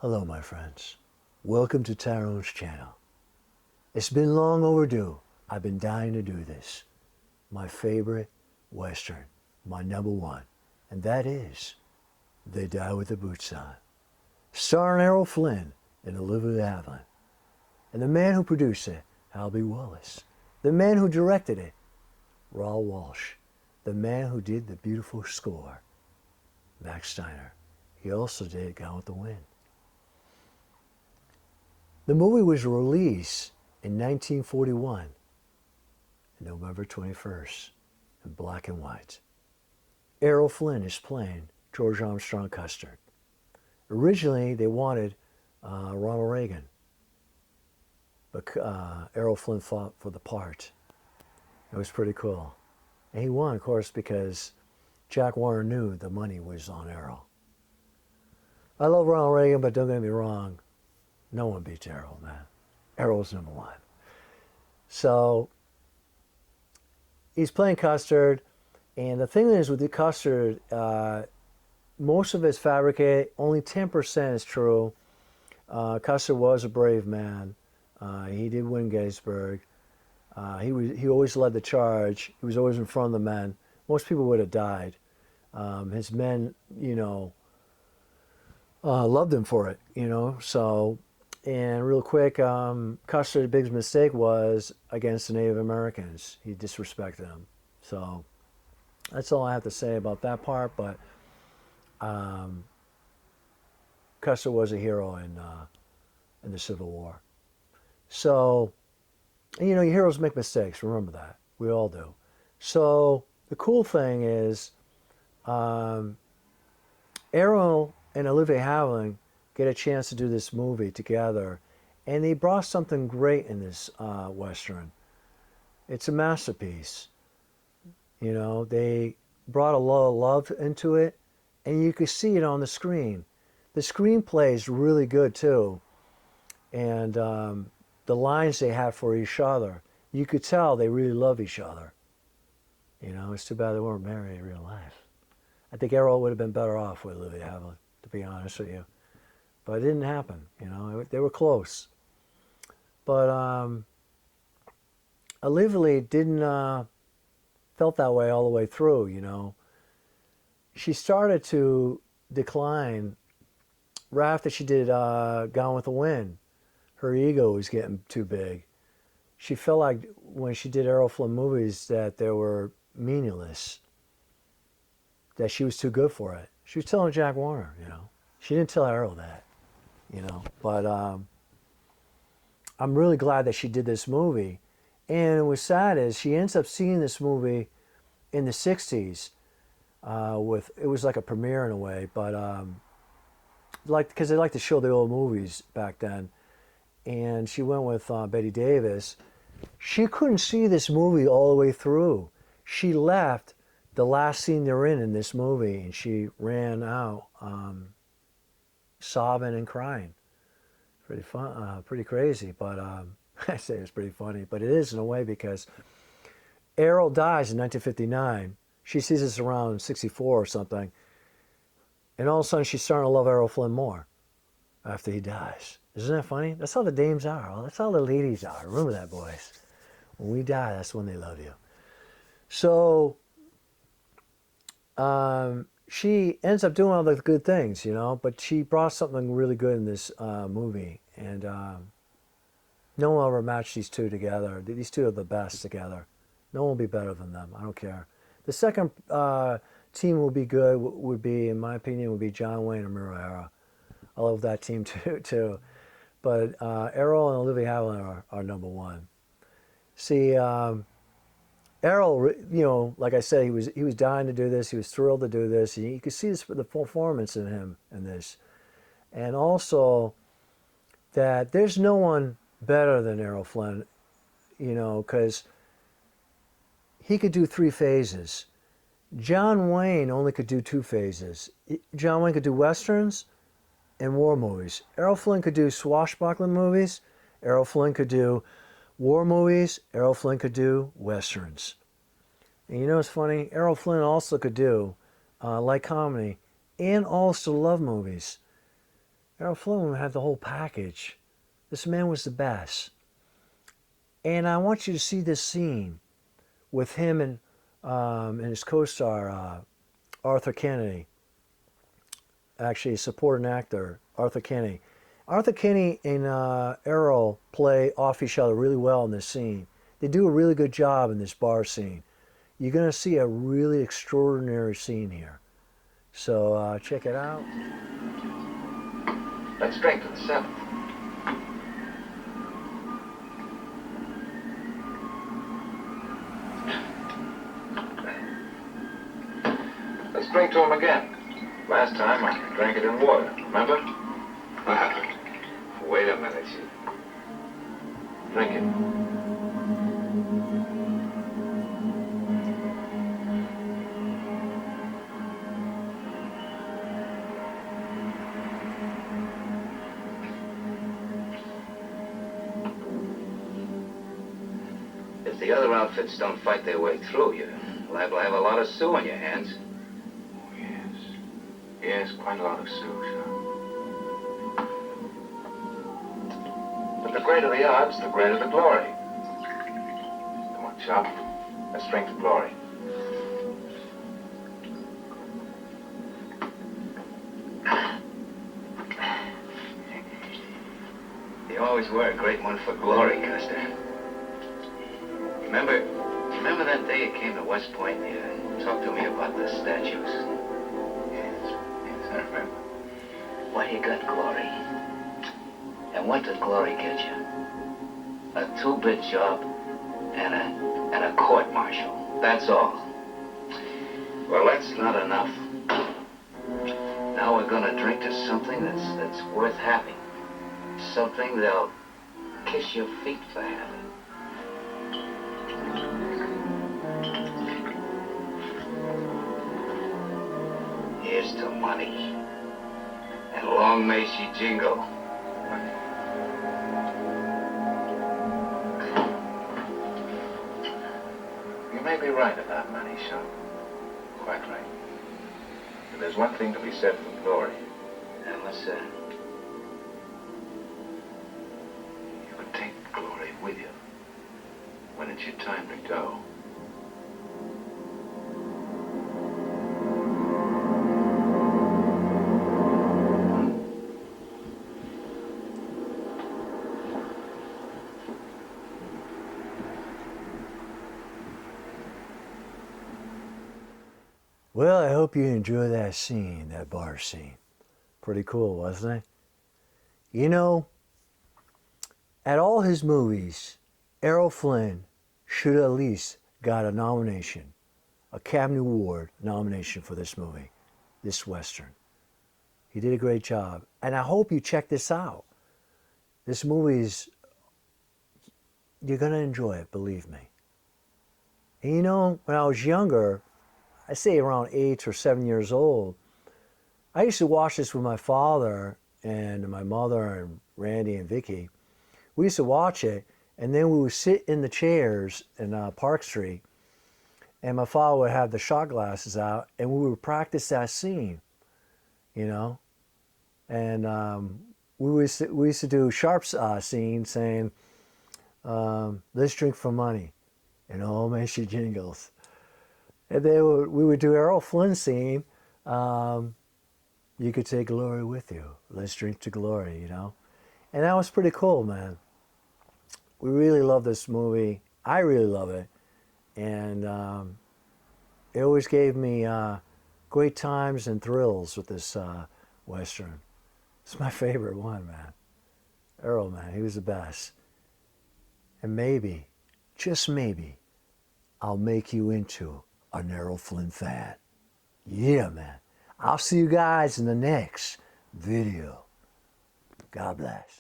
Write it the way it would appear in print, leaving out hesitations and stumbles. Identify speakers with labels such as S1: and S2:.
S1: Hello, my friends. Welcome to Tyrone's channel. It's been long overdue. I've been dying to do this. My favorite Western, my number one, and that is They Die with the Boots On. Starring Errol Flynn and Olivia Havilland. And the man who produced it, Albie Wallace. The man who directed it, Raul Walsh. The man who did the beautiful score, Max Steiner. He also did Gone with the Wind. The movie was released in 1941, November 21st, in black and white. Errol Flynn is playing George Armstrong Custer. Originally, they wanted Ronald Reagan, but Errol Flynn fought for the part. It was pretty cool. And he won, of course, because Jack Warner knew the money was on Errol. I love Ronald Reagan, but don't get me wrong, no one beats Errol, man. Errol's number one. So he's playing Custard, and the thing is with the Custard, most of it's fabricated. Only 10% is true. Custer was a brave man. He did win Gettysburg. He always led the charge. He was always in front of the men. Most people would have died. His men, loved him for it, So, and real quick, Custer's big mistake was against the Native Americans. He disrespected them. So that's all I have to say about that part. But Custer was a hero in the Civil War. So, your heroes make mistakes. Remember that. We all do. So the cool thing is, Errol and Olivia Havilland get a chance to do this movie together, and they brought something great in this Western. It's a masterpiece. They brought a lot of love into it, and you could see it on the screen. The screenplay is really good too, and the lines they have for each other, you could tell they really love each other. It's too bad they weren't married in real life. I think Errol would have been better off with Olivia Havilland, to be honest with you. But it didn't happen, They were close. But Olivia didn't felt that way all the way through, She started to decline right after she did Gone with the Wind. Her ego was getting too big. She felt like when she did Errol Flynn movies that they were meaningless, that she was too good for it. She was telling Jack Warner, She didn't tell Errol that, But I'm really glad that she did this movie. And what's sad is she ends up seeing this movie in the 60s. It was like a premiere in a way, but because they like to show the old movies back then. And she went with Betty Davis. She couldn't see this movie all the way through. She left the last scene they're in this movie, and she ran out sobbing and crying. Pretty fun, pretty crazy, but I say it's pretty funny, but it is in a way because Errol dies in 1959. She sees this around 64 or something, and all of a sudden she's starting to love Errol Flynn more after he dies. Isn't that funny? That's how the dames are. That's how the ladies are. Remember that, boys. When we die, that's when they love you. So she ends up doing all the good things, but she brought something really good in this movie. And no one will ever match these two together. These two are the best together. No one will be better than them. I don't care. The second team will be good, would be, in my opinion, would be John Wayne and Mira O'Hara. I love that team too. But Errol and Olivia Havilland are number one. See, Errol, like I said, he was dying to do this. He was thrilled to do this. You could see the performance in him in this, and also that there's no one better than Errol Flynn, because he could do 3 phases. John Wayne only could do 2 phases. John Wayne could do westerns and war movies. Errol Flynn could do swashbuckling movies. Errol Flynn could do war movies. Errol Flynn could do westerns. And it's funny? Errol Flynn also could do light comedy and also love movies. Errol Flynn had the whole package. This man was the best. And I want you to see this scene with him and his co-star, Arthur Kennedy. Actually, a supporting actor, Arthur Kennedy. Arthur Kennedy and Errol play off each other really well in this scene. They do a really good job in this bar scene. You're going to see a really extraordinary scene here. So check it out.
S2: Let's drink to the 7th. Let's drink to him again. Last time I drank it in water, remember? Wait a minute, you. Drink it. If the other outfits don't fight their way through, you're liable to have a lot of sue on your hands.
S3: Oh, yes. Yes, quite a lot of sue, sure.
S2: But the greater the odds, the greater the glory. Come on, Chop. Let's drink to glory. You always were a great one for glory, Custer. Remember that day you came to West Point and you talked to me about the statues?
S3: Yes, I remember.
S2: Why you got glory? And what did glory get you? A 2-bit job and a court-martial. That's all. Well, that's not enough. Now we're gonna drink to something that's worth having. Something they'll kiss your feet for having. Here's to money. And long may she jingle.
S3: You may be right about money, Sean. Quite right. But there's one thing to be said for glory.
S2: And what's that?
S3: You can take glory with you when it's your time to go.
S1: Well, I hope you enjoy that scene, that bar scene. Pretty cool, wasn't it? You know, at all his movies, Errol Flynn should at least got a nomination, a Academy Award nomination for this movie, this Western. He did a great job. And I hope you check this out. This movie is, you're going to enjoy it, believe me. And you know, when I was younger, I say around 8 or 7 years old, I used to watch this with my father and my mother and Randy and Vicky. We used to watch it, and then we would sit in the chairs in Park Street, and my father would have the shot glasses out, and we would practice that scene, you know. And we used to do Sharp's scene saying, let's drink for money, and oh man, she jingles. And then we would do Errol Flynn scene, you could take glory with you. Let's drink to glory, you know. And that was pretty cool, man. We really love this movie. I really love it. And it always gave me great times and thrills with this Western. It's my favorite one, man. Errol, man, he was the best. And maybe, just maybe, I'll make you into an Errol Flynn fan. Yeah, man. I'll see you guys in the next video. God bless.